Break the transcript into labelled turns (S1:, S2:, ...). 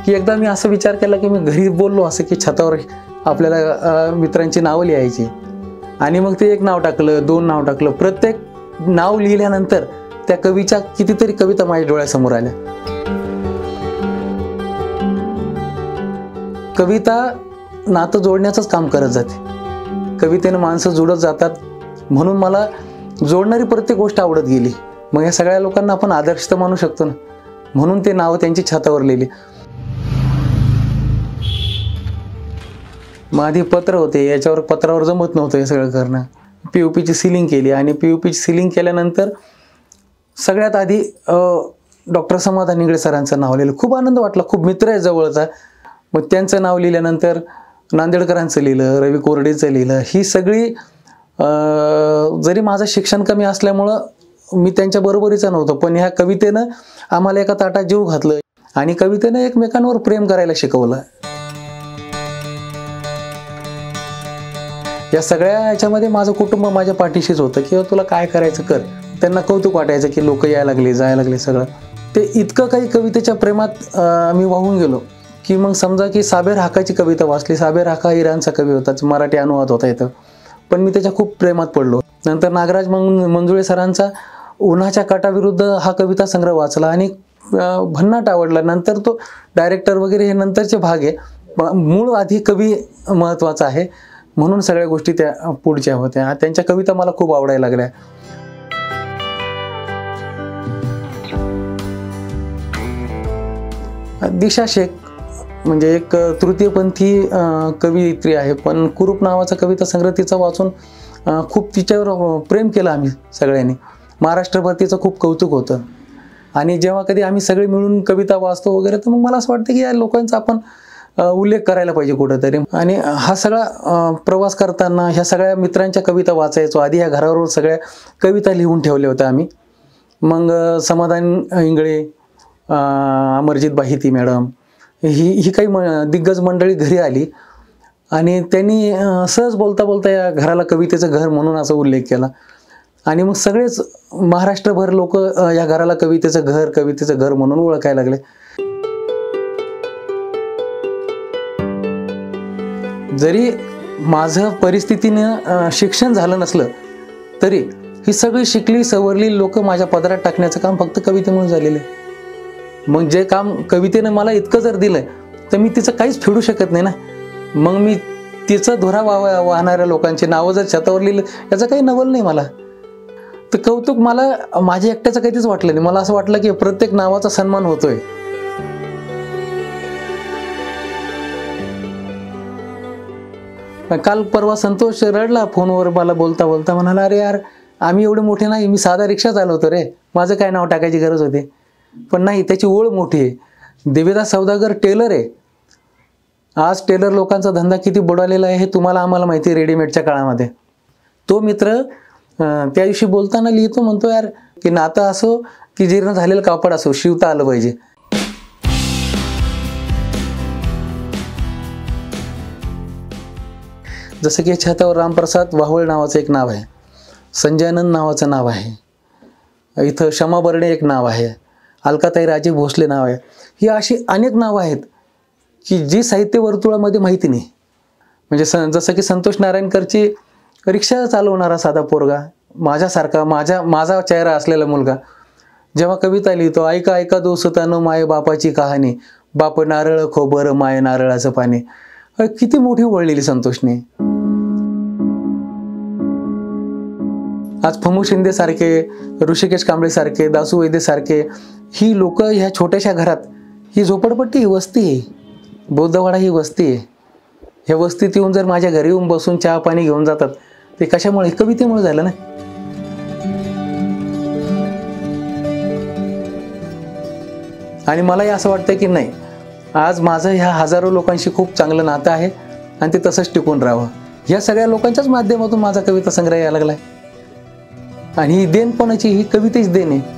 S1: की एकदा मी असं विचार केला की मी घरी बोललो असं की छतावर आपल्याला मित्रांची नावं लिहायची, आणि मग ते एक नाव टाकलं, 2 नाव टाकलं. प्रत्येक नाव लिहिल्यानंतर त्या कवीच्या कितीतरी कविता माझ्या डोळ्यासमोर आल्या. कविता नातं जोडण्याचंच काम करत जाते. कवितेनं माणसं जुळत जातात, म्हणून मला जोडणारी प्रत्येक गोष्ट आवडत गेली. मग या सगळ्या लोकांना आपण आदर्श तर मानू शकतो ना, म्हणून ते नावं त्यांची छतावर लिहिली. मग आधी पत्र होते, याच्यावर पत्रावर जमत नव्हतं हे सगळं करणं. POPची सिलिंग केली, आणि POPची सिलिंग केल्यानंतर सगळ्यात आधी डॉक्टर समाधान इंगळे सरांचं नाव लिहिलं. खूप आनंद वाटला, खूप मित्र आहे जवळचा. मग त्यांचं नाव लिहिल्यानंतर नांदेडकरांचं लिहिलं, रवी कोरडेचं लिहिलं. ही सगळी जरी माझं शिक्षण कमी असल्यामुळं मी त्यांच्या बरोबरीचा नव्हतो, पण ह्या कवितेनं आम्हाला एका ताटात जीव घातलं, आणि कवितेनं एकमेकांवर प्रेम करायला शिकवलं. या सगळ्या ह्याच्यामध्ये माझं कुटुंब माझ्या पाठीशीच होतं, की तुला काय करायचं कर. त्यांना कौतुक वाटायचं की लोक यायला लागले, जायला लागले. सगळं ते इतकं काही कवितेच्या प्रेमात मी वाहून गेलो की मग समजा की साबेर हाकाची कविता वाचली. साबेर हाका इराणचा कवी होता, मराठी अनुवाद होता इथं, पण मी त्याच्या खूप प्रेमात पडलो. नंतर नागराज मंजुळे सरांचा उन्हाच्या काटाविरुद्ध हा कविता संग्रह वाचला आणि भन्नाट आवडला. नंतर तो डायरेक्टर वगैरे हे नंतरचे भाग आहे, मूळ आधी कवी महत्त्वाचा आहे, म्हणून सगळ्या गोष्टी त्या पुढच्या होत्या. त्यांच्या कविता मला खूप आवडायला लागल्या. दिशा शेख म्हणजे एक तृतीयपंथी कवयित्री आहे, पण कुरूप नावाचा कविता संग्रह तिचा वाचून खूप तिच्यावर प्रेम केलं आम्ही सगळ्यांनी. महाराष्ट्रभर तिचं खूप कौतुक होतं, आणि जेव्हा कधी आम्ही सगळे मिळून कविता वाचतो वगैरे, तर मग मला असं वाटतं की या लोकांचा आपण उल्लेख करायला पाहिजे कुठेतरी. आणि हा सगळा प्रवास करताना ह्या सगळ्या मित्रांच्या कविता वाचायचो. आधी ह्या घरावर सगळ्या कविता लिहून ठेवल्या होत्या आम्ही. मग समाधान इंगळे, अमरजित बाहिती मॅडम, ही काही दिग्गज मंडळी घरी आली, आणि त्यांनी सहज बोलता बोलता या घराला कवितेचं घर म्हणून असा उल्लेख केला. आणि मग सगळेच महाराष्ट्रभर लोक या घराला कवितेचं घर म्हणून ओळखायला लागले. जरी माझं परिस्थितीनं शिक्षण झालं नसलं तरी ही सगळी शिकली सवरली लोक माझ्या पदरात टाकण्याचं काम फक्त कवितेमुळे झालेलं आहे. मग जे काम कवितेनं मला इतकं जर दिलंय, तर मी तिचं काहीच फेडू शकत नाही ना. मग मी तिचं धुरा वाहणाऱ्या लोकांची नावं जर छतावर लिहिलं, याचं काही नवल नाही मला. तर कौतुक मला माझ्या एकट्याचं काहीच वाटलं नाही. मला असं वाटलं की प्रत्येक नावाचा सन्मान होतोय. काल परवा संतोष रडला फोनवर मला बोलता बोलता, म्हणाला, अरे यार आम्ही एवढे मोठे नाही, मी साधा रिक्षा चालवतो रे, माझं काय नाव टाकायची गरज होती. पण नाही, त्याची ओळ मोठी आहे. देवीदास सौदागर टेलर आहे. आज टेलर लोकांचा धंदा किती बुडालेला आहे हे तुम्हाला आम्हाला माहिती आहे रेडीमेडच्या काळामध्ये. तो मित्र त्या दिवशी बोलताना लिहितो, म्हणतो, यार की नातं असो की जीर्ण झालेलं कापड असो, शिवता आलं पाहिजे. जसं की छतावर रामप्रसाद वाहुळ नावाचं एक नाव आहे, संजयानंद नावाचं नाव आहे, इथं क्षमा बर्डे एक नाव आहे, अलकाताई राजे भोसले नाव आहे. ही अशी अनेक नावं आहेत की जी साहित्य वर्तुळामध्ये माहिती नाही. म्हणजे जसं की संतोष नारायणकरची रिक्षा चालवणारा साधा पोरगा, माझ्यासारखा माझा चेहरा असलेला मुलगा, जेव्हा कविता लिहितो, ऐका ऐका दोस्तानो माय बापाची कहाणी, बाप नारळ खोबर माय नारळाचं पाणी. किती मोठी वळलेली संतोषने. आज फमू शिंदे सारखे, ऋषिकेश कांबळे सारखे, दासू वैद्य सारखे ही लोक ह्या छोट्याशा घरात, ही झोपडपट्टी, ही वस्ती आहे, बौद्धवाडा ही वस्ती आहे. ह्या वस्तीत येऊन जर माझ्या घरी येऊन बसून चहा पाणी घेऊन जातात, ते कशामुळे? कवितेमुळे झालं ना. आणि मलाही असं वाटतं की नाही, आज माझं ह्या हजारो लोकांशी खूप चांगलं नातं आहे, आणि ते तसंच टिकून राहावं. ह्या सगळ्या लोकांच्याच माध्यमातून माझा कविता संग्रह यायला लागलाय. आणि ही देणपणाची, ही कवितेच देण आहे.